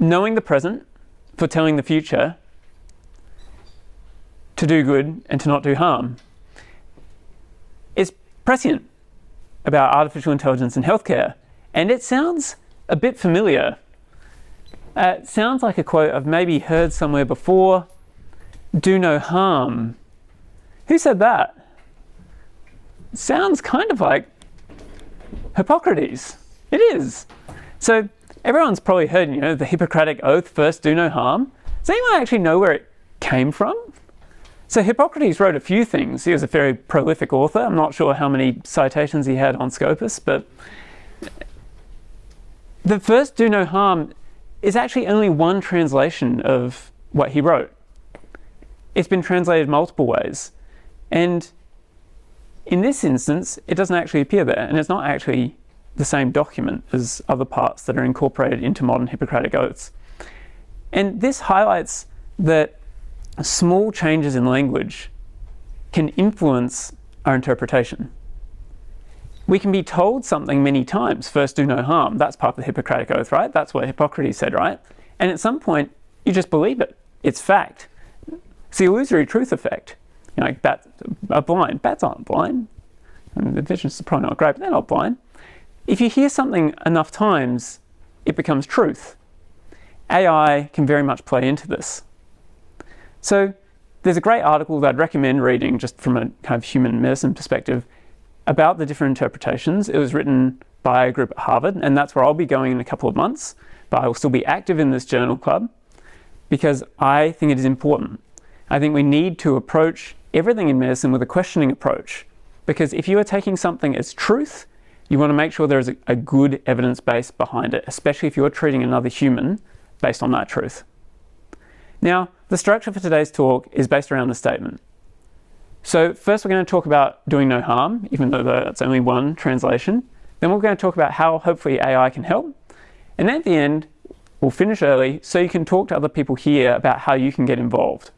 knowing the present, foretelling the future, to do good and to not do harm, is prescient about artificial intelligence in healthcare. And it sounds a bit familiar. It sounds like a quote I've maybe heard somewhere before. Do no harm. Who said that? It sounds kind of like Hippocratic. It is. So everyone's probably heard, the Hippocratic oath, first do no harm. Does anyone actually know where it came from? So Hippocrates wrote a few things. He was a very prolific author. I'm not sure how many citations he had on Scopus, but the first do no harm is actually only one translation of what he wrote. It's been translated multiple ways. And in this instance, it doesn't actually appear there, and it's not actually the same document as other parts that are incorporated into modern Hippocratic oaths. And this highlights that small changes in language can influence our interpretation. We can be told something many times, first do no harm. That's part of the Hippocratic oath, right? That's what Hippocrates said, right? And at some point, you just believe it. It's fact. It's the illusory truth effect. Like bats are blind. Bats aren't blind. I mean, the vision is probably not great, but they're not blind. If you hear something enough times, it becomes truth. AI can very much play into this. So there's a great article that I'd recommend reading just from a kind of human medicine perspective about the different interpretations. It was written by a group at Harvard, and that's where I'll be going in a couple of months, but I will still be active in this journal club because I think it is important. I think we need to approach everything in medicine with a questioning approach, because if you are taking something as truth, you want to make sure there is a good evidence base behind it, especially if you're treating another human based on that truth. Now, the structure for today's talk is based around the statement. So first we're going to talk about doing no harm, even though that's only one translation. Then we're going to talk about how hopefully AI can help. And then at the end, we'll finish early so you can talk to other people here about how you can get involved.